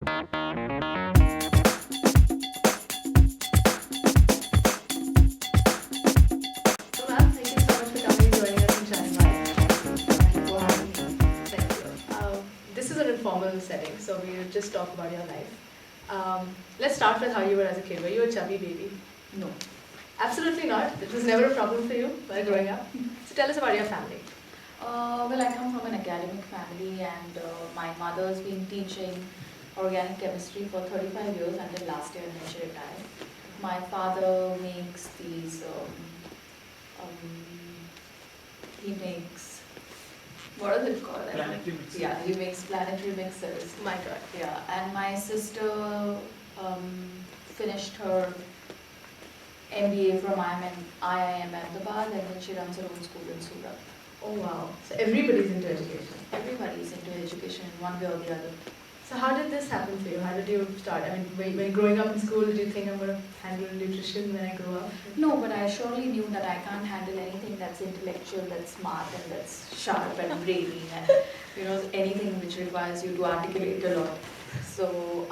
So, ma'am, thank you so much for coming and joining us in Shining Light. Thank you for having me. Thank you. This is an informal setting, so we'll just talk about your life. Let's start with how you were as a kid. Were you a chubby baby? No. Absolutely not. It was never a problem for you while growing up. So tell us about your family. Well, I come from an academic family, and my mother's been teaching organic chemistry for 35 years until last year when she retired. My father makes these, he makes, what is it called? Planetary mixer. Yeah, he makes planetary mixers. My God. Yeah, and my sister finished her MBA from IIM Ahmedabad, and then she runs her own school in Surat. Oh wow. So everybody's into education. Everybody is into education in one way or the other. So how did this happen for you? How did you start? I mean, when growing up in school, did you think I'm going to handle nutrition when I grow up? No, but I surely knew that I can't handle anything that's intellectual, that's smart, and that's sharp and brainy, and anything which requires you to articulate a lot. So,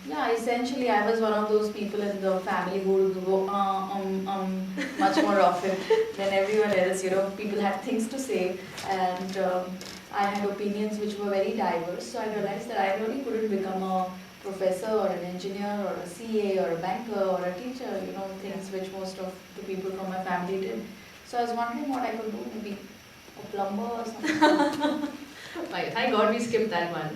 yeah, essentially, I was one of those people in the family who would go much more often than everyone else. People had things to say, and I had opinions which were very diverse. So I realized that I really couldn't become a professor or an engineer or a CA or a banker or a teacher. Things which most of the people from my family did. So I was wondering what I could do, maybe a plumber or something. Thank God we skipped that one.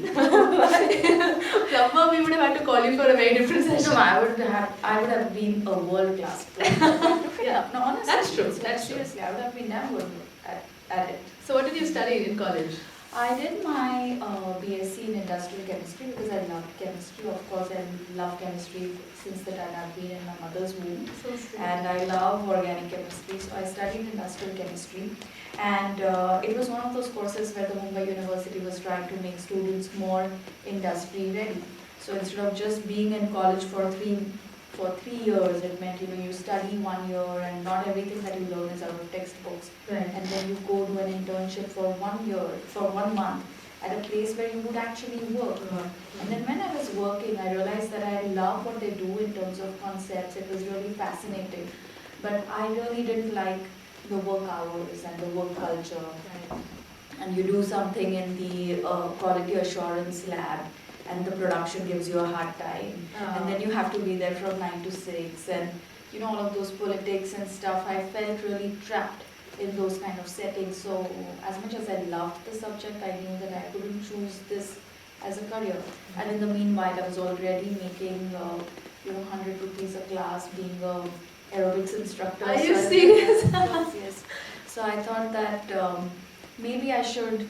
Plumber, we would have had to call you for a very different session. No, I would have been a world class plumber. Yeah, no, honestly. That's true. That's true. Seriously, I would have been damn good at it. So what did you study in college? I did my BSc in industrial chemistry because I loved chemistry. Of course, I love chemistry since the time I've been in my mother's womb. So sweet. And I love organic chemistry, so I studied industrial chemistry. And it was one of those courses where the Mumbai University was trying to make students more industry ready. So instead of just being in college for three years, it meant you study 1 year and not everything that you learn is out of textbooks. Right. And then you go to an internship for 1 year, for 1 month, at a place where you would actually work. And then when I was working, I realized that I love what they do in terms of concepts. It was really fascinating. But I really didn't like the work hours and the work culture. Right. And you do something in the quality assurance lab, and the production gives you a hard time. And then you have to be there from 9 to 6, and all of those politics and stuff. I felt really trapped in those kind of settings. So as much as I loved the subject, I knew that I couldn't choose this as a career. And in the meanwhile, I was already making 100 rupees a class, being a aerobics instructor. Are you serious? Yes. So I thought that maybe I should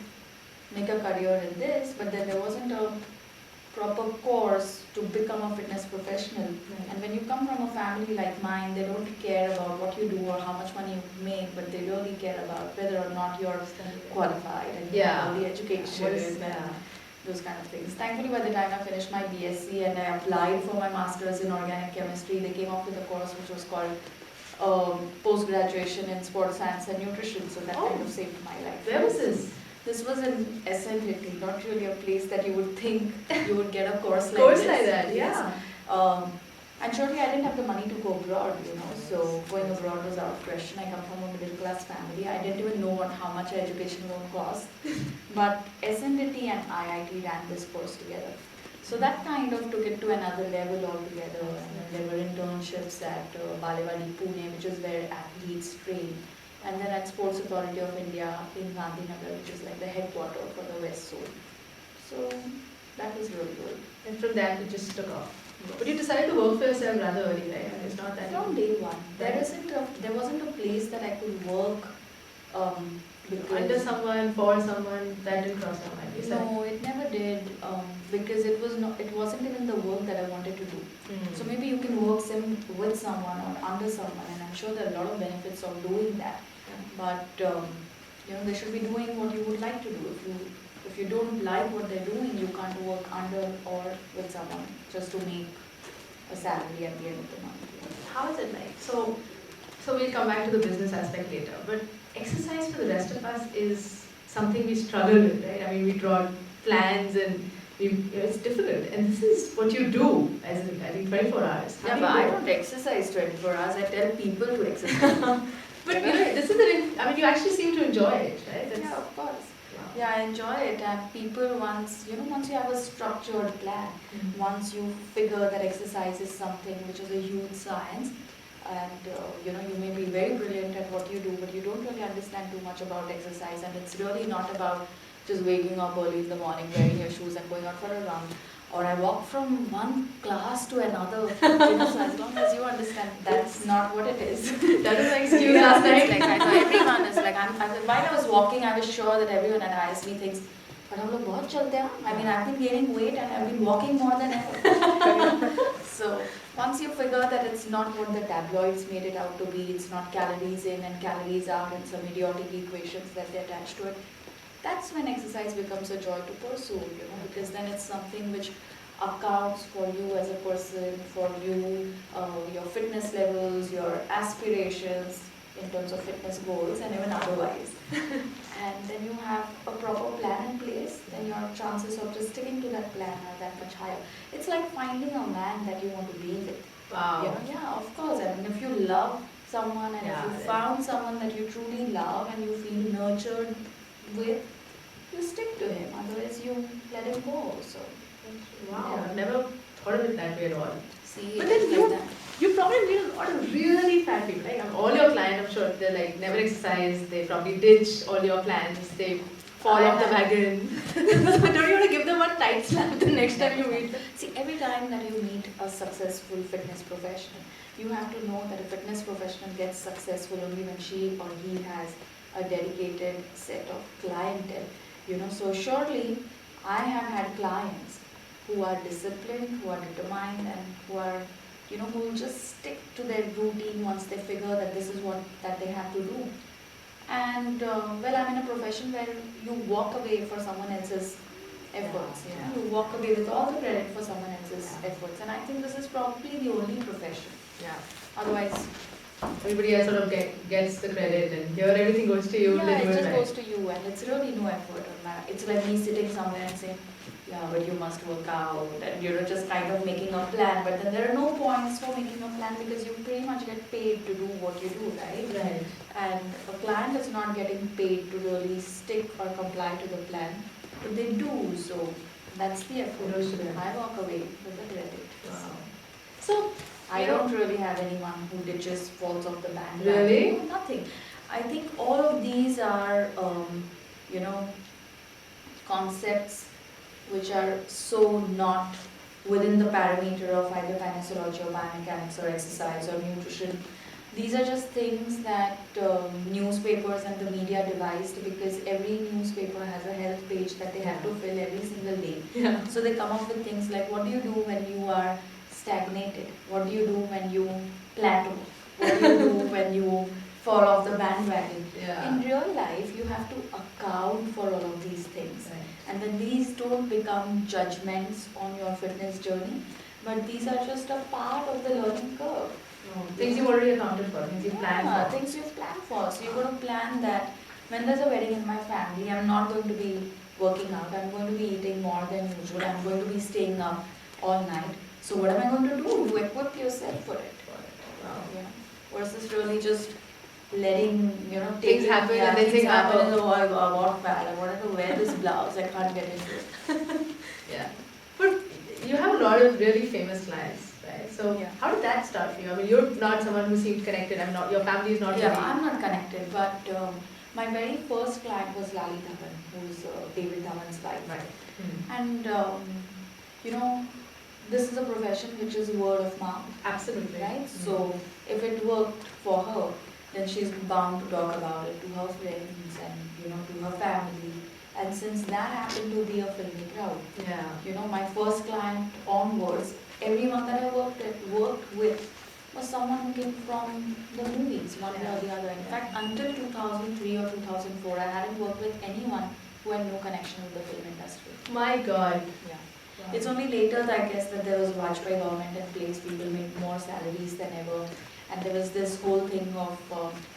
make a career in this, but then there wasn't a proper course to become a fitness professional. Right. And when you come from a family like mine, they don't care about what you do or how much money you make, but they really care about whether or not you're qualified and you have all the education and those kind of things. Thankfully, by the time I finished my BSc and I applied for my master's in organic chemistry, they came up with a course which was called post-graduation in sports science and nutrition, so that kind of saved my life. Where was this? This was in SNLT, not really a place that you would think you would get a course like Course this. like that, Yes. yeah. And surely I didn't have the money to go abroad, so going abroad was out of question. I come from a middle class family. I didn't even know how much education loan cost. But SNLT and IIT ran this course together. So that kind of took it to another level altogether. And then there were internships at Balewadi, Pune, which is where athletes train. And then at Sports Authority of India in Gandhinagar, which is like the headquarters for the West Zone. So that was really good. And from that, it just took off. But you decided to work for yourself rather early, right? And it's not that From day one. There wasn't a place that I could work because under someone, for someone, that didn't cross your mind. You said. No, it never did, because it wasn't even the work that I wanted to do. So maybe you can work with someone or under someone, and I'm sure there are a lot of benefits of doing that. But they should be doing what you would like to do. If you don't like what they're doing, you can't work under or with someone just to make a salary at the end of the month. How is it like? So we'll come back to the business aspect later. But exercise for the rest of us is something we struggle with, right? I mean, we draw plans and it's difficult, and this is what you do as in, I think 24 hours. How Yeah, do but you I do it? don't exercise 24 hours. I tell people to exercise. But you know, this is I mean, you actually seem to enjoy it, right? Yeah, of course. Wow. Yeah, I enjoy it, and people once once you have a structured plan, Mhm. once you figure that exercise is something which is a huge science, and you may be very brilliant at what you do, but you don't really understand too much about exercise, and it's really not about just waking up early in the morning, wearing your shoes, and going out for a run. Or I walk from one class to another. So as long as you understand, that's not what it is. That is my excuse last night. Like I know everyone is like while I was walking, I was sure that everyone had asked me things. But हम लोग बहुत चलते हैं. I mean, I've been gaining weight and I've been walking more than ever. So once you figure that it's not what the tabloids made it out to be, it's not calories in and calories out and some idiotic equations that they attach to it, that's when exercise becomes a joy to pursue, because then it's something which accounts for you as a person, for you, your fitness levels, your aspirations in terms of fitness goals and even otherwise. And then you have a proper plan in place, then your chances of just sticking to that plan are that much higher. It's like finding a man that you want to be with. Wow. Yeah, of course. I mean, if you love someone and if you found someone that you truly love and you feel nurtured with, you stick to him. Otherwise, you let him go. So, Wow, yeah. I've never thought of it that way at all. See, But it's then like that. you probably meet a lot of really fat people. Like all your clients, I'm sure they're like never exercise. They probably ditch all your plans. They fall off the wagon. So don't you want to give them a tight slap the next time you meet them? See, every time that you meet a successful fitness professional, you have to know that a fitness professional gets successful only when she or he has a dedicated set of clientele. So surely I have had clients who are disciplined, who are determined, and who are, who will just stick to their routine once they figure that this is what that they have to do. And well, I'm in a profession where you walk away for someone else's efforts. Yeah. You walk away with all the credit for someone else's efforts, and I think this is probably the only profession. Yeah. Otherwise, Everybody else sort of gets the credit, and here everything goes to you. yeah, it just goes to you, and it's really no effort on my. It's like me sitting somewhere and saying, yeah, but you must work out, and just kind of making a plan. But then there are no points for making a plan because you pretty much get paid to do what you do, right? Right. And a client is not getting paid to really stick or comply to the plan, but they do. So that's the effort. Kudos to them. I walk away with the credit. Wow. So I don't really have anyone who ditches, falls off the bandwagon. Really? No, nothing. I think all of these are, concepts which are so not within the parameter of either kinesiology or biomechanics or exercise or nutrition. These are just things that newspapers and the media devised because every newspaper has a health page that they have to fill every single day. Yeah. So they come up with things like, what do you do when you are stagnated? What do you do when you plateau? What do you do when you fall off the bandwagon? Yeah. In real life, you have to account for all of these things. Right. And then these don't become judgments on your fitness journey, but these are just a part of the learning curve. Things you've already accounted for, things you've planned for. Things you've planned for. So you're going to plan that when there's a wedding in my family, I'm not going to be working out, I'm going to be eating more than usual, I'm going to be staying up all night. So what am I going to do? You equip yourself for it. Wow. Versus really just letting, Things happen and then things saying, happen "Oh, and I walk back. I wanted to wear this blouse, I can't get into it. Yeah. But you have a lot of really famous clients, right? So Yeah. how did that start for you? I mean, you're not someone who seems connected. I'm not. Your family is not. Yeah, really. I'm not connected, but my very first client was Lali Dhawan, who's David Dhawan's wife. Right. And this is a profession which is word of mouth, Absolutely. right? So if it worked for her, then she's bound to talk about it to her friends and to her family. And since that happened to be a filmy crowd, Yeah. my first client onwards, everyone that I worked with was someone who came from the movies, one way or the other. In fact, until 2003 or 2004, I hadn't worked with anyone who had no connection with the film industry. My God. Yeah. Wow. It's only later that I guess that there was Vajpayee government in place, people made more salaries than ever. And there was this whole thing of,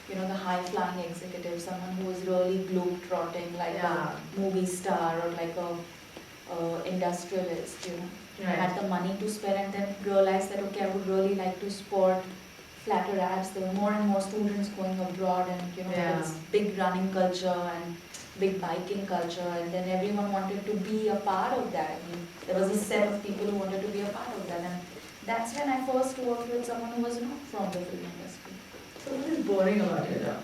the high-flying executive, someone who was really globe-trotting, like Yeah. a movie star or like a industrialist, you know. I Right. had the money to spend and then realized that, okay, I would really like to sport flatter abs. There were more and more students going abroad and, you know, Yeah. this big running culture and big biking culture, and then everyone wanted to be a part of that. I mean, there was a set of people who wanted to be a part of that, and that's when I first worked with someone who was not from the film industry. So what is boring about your job?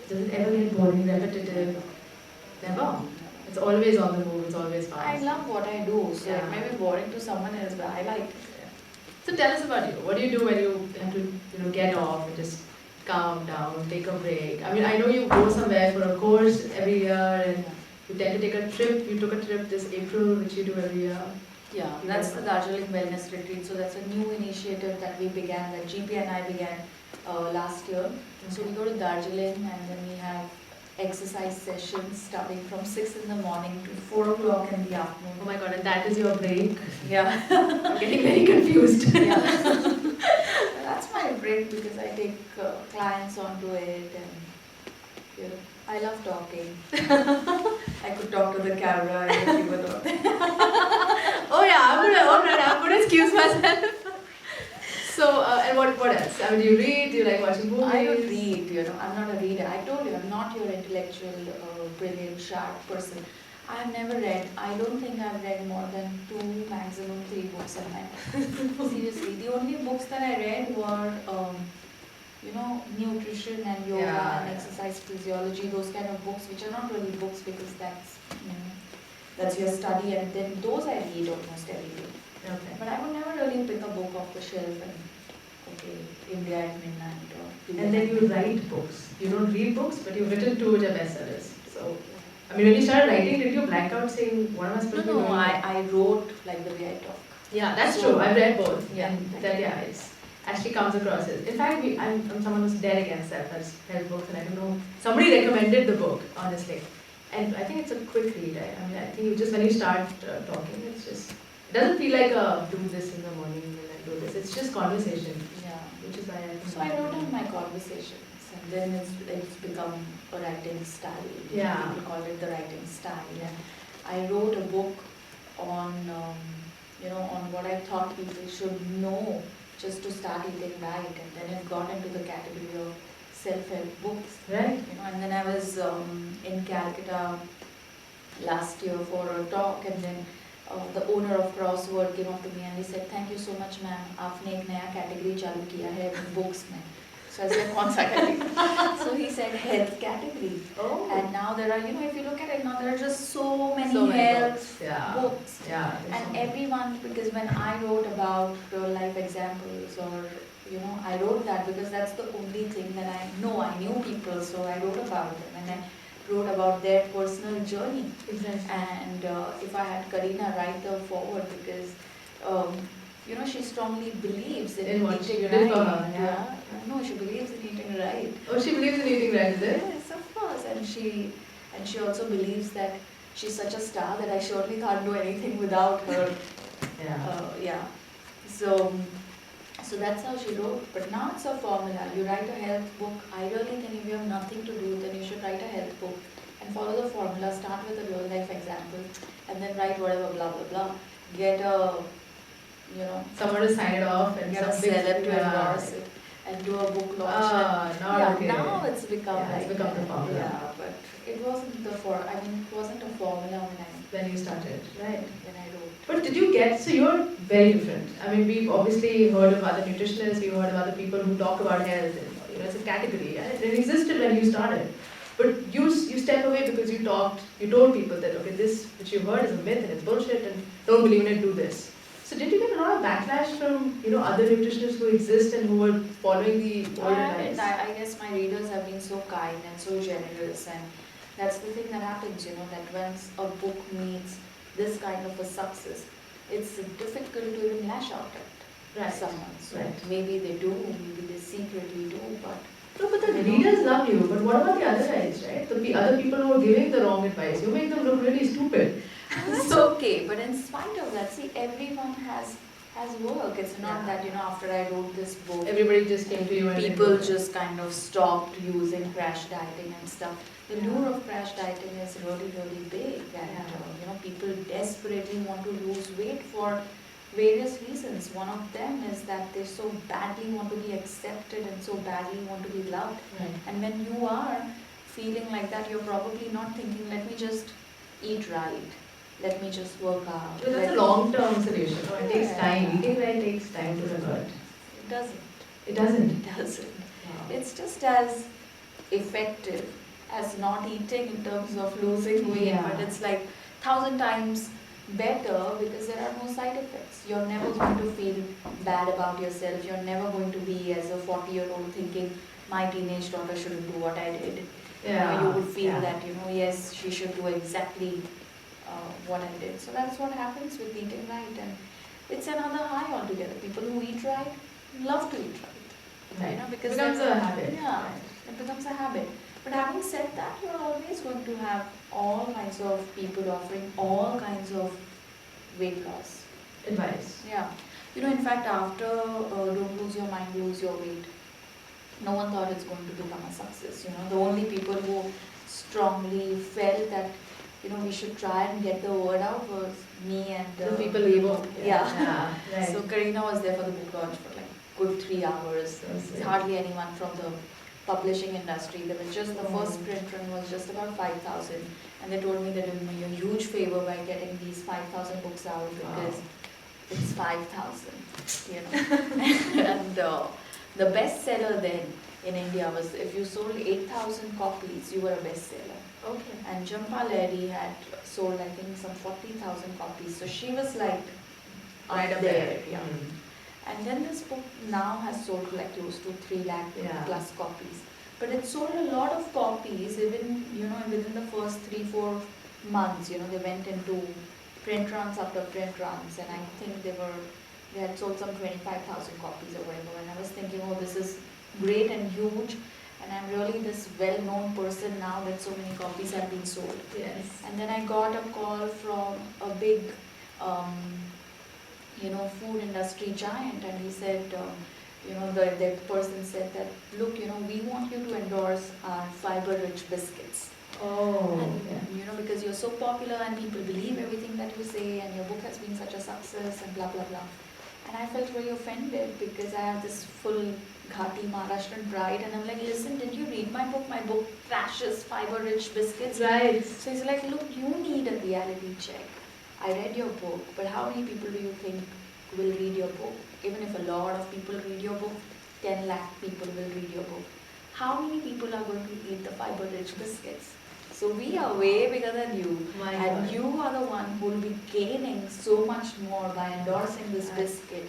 Does it ever get boring, repetitive? Never. It's always on the move, it's always fast. I love what I do, so Yeah. it may be boring to someone else, but I like it. So tell us about you. What do you do when you have to, get off and just calm down, take a break? I mean, I know you go somewhere for a course every year and you tend to take a trip. You took a trip this April, which you do every year. Yeah, that's the Darjeeling Wellness Retreat. So that's a new initiative that we began, that GP and I began last year. So we go to Darjeeling and then we have exercise sessions starting from 6 in the morning to 4 o'clock in the afternoon. Oh my god, and that is your break? Yeah. I'm getting very confused. Yeah. That's my break because I take clients onto it and you know, I love talking. I could talk to the camera if you were not there. Oh yeah, I'm gonna excuse myself. So, and what else? I mean, do you read? Do you like watching movies? I don't read, you know, I'm not a reader. I told you, I'm not your intellectual, brilliant, sharp person. I have never read, I don't think I've read more than 2, maximum 3 books in my life. Seriously, the only books that I read were, you know, nutrition and yoga and exercise physiology, those kind of books, which are not really books because that's, you know, that's your study, and then those I read almost every day. Okay. But I would never really pick a book off the shelf and, okay, India at midnight or... And then you write books. You don't read books, but you've written 2 which are bestsellers. So, I mean, when you started writing, did you black out saying, what am I supposed to do? No, I wrote like the way I talk. Yeah, that's true. I've read both. Yeah. And that, yeah, it's actually comes across as. In fact, I'm someone who's dead against self-help books, and I don't know. Somebody recommended the book, honestly. And I think it's a quick read. I mean, I think you just, when you start talking, it's just, it doesn't feel like do this in the morning and then do this. It's just conversation. Yeah. Which is why I think. So I wrote down my conversations, and then it's become a writing style. Yeah. People call it the writing style. Yeah. I wrote a book on, you know, on what I thought people should know just to start eating right, and then it got into the category of self-help books. Right. You know, and then I was in Calcutta last year for a talk, and then the owner of Crossword came up to me and he said, "Thank you so much, ma'am. आपने एक नया category चालू किया है books में." So I said, "कौन सा category?" So he said, "Health category." Oh. And now there are, you know, if you look at it now, there are just so many books. health Yeah. books. Yeah. And everyone, because when I wrote about real life examples or, you know, I wrote that because that's the only thing that I know. I knew people, so I wrote about them. And I wrote about their personal journey. Exactly. And if I had Karina write the forward, because, you know, she strongly believes in what eating you right. did for her, yeah. No, she believes in eating right. Oh, she believes in eating right, is it? Yes, of course. And she also believes that she's such a star that I surely can't do anything without her. Yeah. Yeah. So that's how she wrote. But now it's a formula. You write a health book. I really think if you have nothing to do, then you should write a health book and follow the formula. Start with a real life example, and then write whatever blah blah blah. Get a, you know, someone to sign it off and get a seller to endorse it and do a book launch. Now it's become it's become the formula. Yeah, but it wasn't it wasn't a formula when you started, right? When I wrote. But did you get, so you're very different. I mean, we've obviously heard of other nutritionists, we've heard of other people who talk about health, and, you know, it's a category, and it existed when you started. But you step away because you told people that, okay, this which you heard is a myth and it's bullshit and don't believe in it, do this. So did you get a lot of backlash from, you know, other nutritionists who exist and who were following the old advice? I guess my readers have been so kind and so generous, and that's the thing that happens, you know, that once a book meets this kind of a success, it's difficult to even lash out at someone. So maybe they do, maybe they secretly do, but... No, but the readers love you. But what about the other guys, right? The other people who are giving the wrong advice. You make them look really stupid. It's okay, but in spite of that, see, everyone has as work. It's not Yeah. that, after I wrote this book, Everybody just came to you and people did it. just kind of stopped using crash dieting and stuff. The Yeah. lure of crash dieting is really, really big, and people desperately want to lose weight for various reasons. One of them is that they so badly want to be accepted and so badly want to be loved. Right. And when you are feeling like that, you're probably not thinking, let me just eat right, let me just work out. But that's a long-term solution. No, it takes time. Eating right takes time to revert. It doesn't. It doesn't. It doesn't. Wow. It's just as effective as not eating in terms of losing weight, Yeah. but it's like 1,000 times better because there are no side effects. You're never going to feel bad about yourself. You're never going to be as a 40-year-old thinking my teenage daughter shouldn't do what I did. Yeah. You would feel Yeah. that yes, she should do exactly what I did. So that's what happens with eating right, and it's another high altogether. People who eat right love to eat right. Right. Because It becomes they're- a habit. Yeah, Right. it becomes a habit. But having said that, you're always going to have all kinds of people offering all kinds of weight loss Advice. Yeah. In fact, after Don't Lose Your Mind, Lose Your Weight, no one thought it's going to become a success. The only people who strongly felt that, we should try and get the word out was me and The people who Karina. Yeah. Right. So Karina was there for the book launch for like good 3 hours. So sweet. Hardly anyone from the publishing industry. There was just the Oh. first print run was just about 5,000, and they told me they're doing me a huge favor by getting these 5,000 books out because it's 5,000, and the bestseller then in India was if you sold 8,000 copies, you were a bestseller. Okay. And Jampa Lady had sold, I think, some 40,000 copies. So she was like Right up up there. there. Yeah. Mm. And then this book now has sold like close to 3 lakh Yeah. plus copies. But it sold a lot of copies even, within the first 3-4 months. They went into print runs after print runs, and I think they had sold some 25,000 copies or whatever. And I was thinking, oh, this is great and huge, and I'm really this well-known person now that so many copies have been sold. Yes. And then I got a call from a big, food industry giant, and he said, the person said that, look, we want you to endorse our fiber-rich biscuits. Oh. And, Yeah. because you're so popular and people believe everything that you say, and your book has been such a success, and blah, blah, blah. And I felt really offended because I have this full Ghati Maharashtrian pride, and I'm like, listen, did you read my book? My book trashes fiber-rich biscuits. Right. So he's like, look, you need a reality check. I read your book, but how many people do you think will read your book? Even if a lot of people read your book, 10 lakh people will read your book. How many people are going to eat the fiber-rich biscuits? So we are way bigger than you, My and God. you are the one who will be gaining so much more by endorsing this Right. biscuit.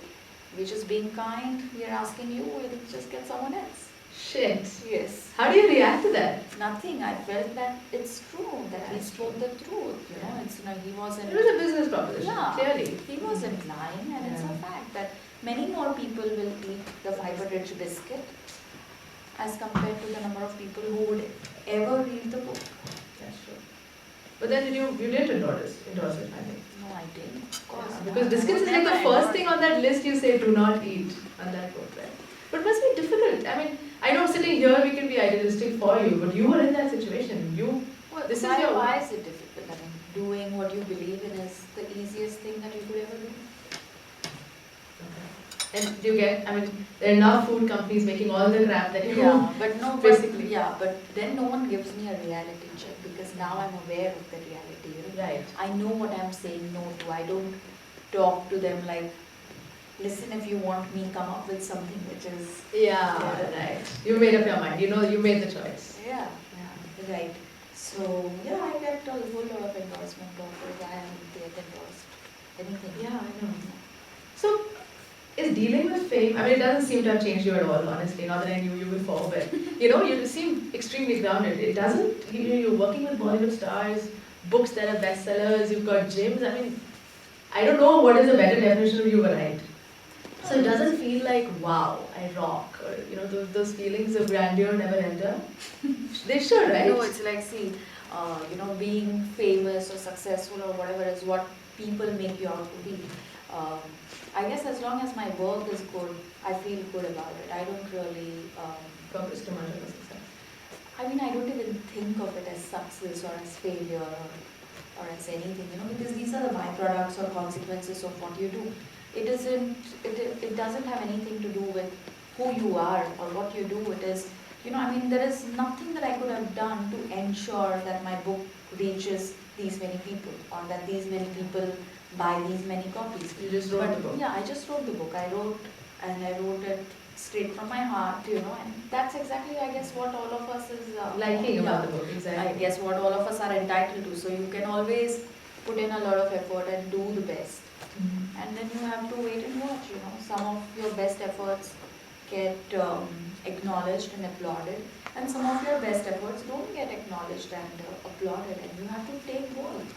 We're just being kind, we are asking you, we'll just get someone else. Shit. Yes. How do you react to that? Nothing. I felt that it's true, that he That's spoke the truth. Yeah. It's he wasn't. It was a business proposition, Yeah. clearly. He wasn't lying, and it's a Yeah. fact that many more people will eat the fiber-rich biscuit as compared to the number of people who would ever read the book. That's true. But then you did endorse it, I think. No, I didn't. Of course. Yeah, because biscuits is like the first thing on that list you say do not eat on that book, right? But it must be difficult. I mean, I know sitting here we can be idealistic for you, but you were in that situation. This is your. Why is it difficult? I mean, doing what you believe in is the easiest thing that you could ever do. Okay. And do you get, I mean, there are enough food companies making all the crap that you Yeah, but no, basically. but then no one gives me a reality check because now I'm aware of the reality. Right. I know what I'm saying no to. I don't talk to them like, listen, if you want me, come up with something which is. Yeah, right. You made up your mind. You made the choice. Yeah, right. So, I get a whole lot of endorsement offers. I haven't yet endorsed anything. Yeah, I know. So, is dealing with fame, I mean, it doesn't seem to have changed you at all, honestly, not that I knew you before, but, you seem extremely grounded. It doesn't, you're working with Bollywood stars, books that are bestsellers, you've got gyms, I mean, I don't know what is a better definition of you were right. So it doesn't feel like, wow, I rock, or, those feelings of grandeur never enter. They should, right? No, it's like, see, being famous or successful or whatever is what people make you out to be. I guess as long as my work is good, I feel good about it. I don't really, Focus too much on the success. I mean, I don't even think of it as success or as failure or as anything, because these are the byproducts or consequences of what you do. It doesn't have anything to do with who you are or what you do. It is, I mean, there is nothing that I could have done to ensure that my book reaches these many people or that these many people buy these many copies. You just wrote the book. Yeah, I just wrote the book. I wrote it straight from my heart, and that's exactly, I guess, what all of us is Liking about the book, exactly. I guess what all of us are entitled to. So you can always put in a lot of effort and do the best. Mm-hmm. And then you have to wait and watch, Some of your best efforts get acknowledged and applauded, and some of your best efforts don't get acknowledged and applauded, and you have to take both.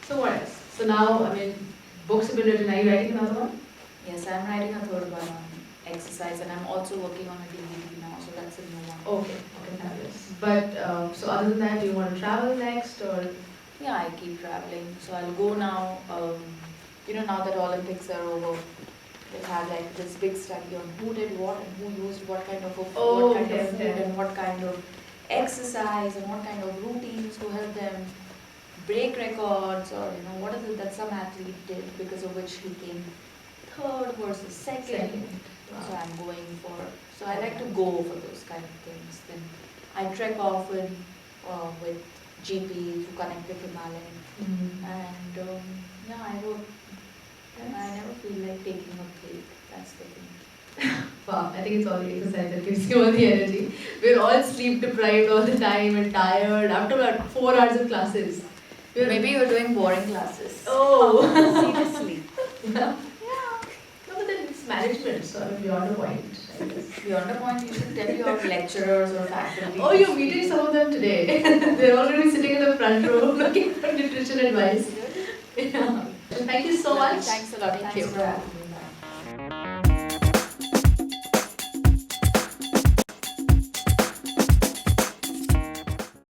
So what else? So now, I mean, books have been written. Are you writing another one? Yes, I'm writing a third one on exercise, and I'm also working on a DVD now, so that's a new one. Okay, fabulous. But so other than that, do you want to travel next, or? Yeah, I keep traveling. So I'll go now. Now that Olympics are over, we'll have like this big study on who did what and who used what kind of food and what kind of exercise and what kind of routines to help them break records, or what is it that some athlete did because of which he came third versus second. Wow. So I'm going for. So I like to go for those kind of things. Then I trek often with GP to connect with Himalayan, and I wrote. I never feel like taking a break. That's the thing. Wow, I think it's all the exercise that gives you all the energy. We're all sleep deprived all the time and tired after about 4 hours of classes. Maybe you're doing boring classes. Oh, Seriously. Yeah. No, but then it's management, so I'm beyond a point, I guess. Beyond a point, you should tell your lecturers or faculty. Oh, you're meeting some of them today. They're already sitting in the front row looking for nutrition advice. Yeah. Thank you so much. Thanks a lot. Thank Thanks you. for having me.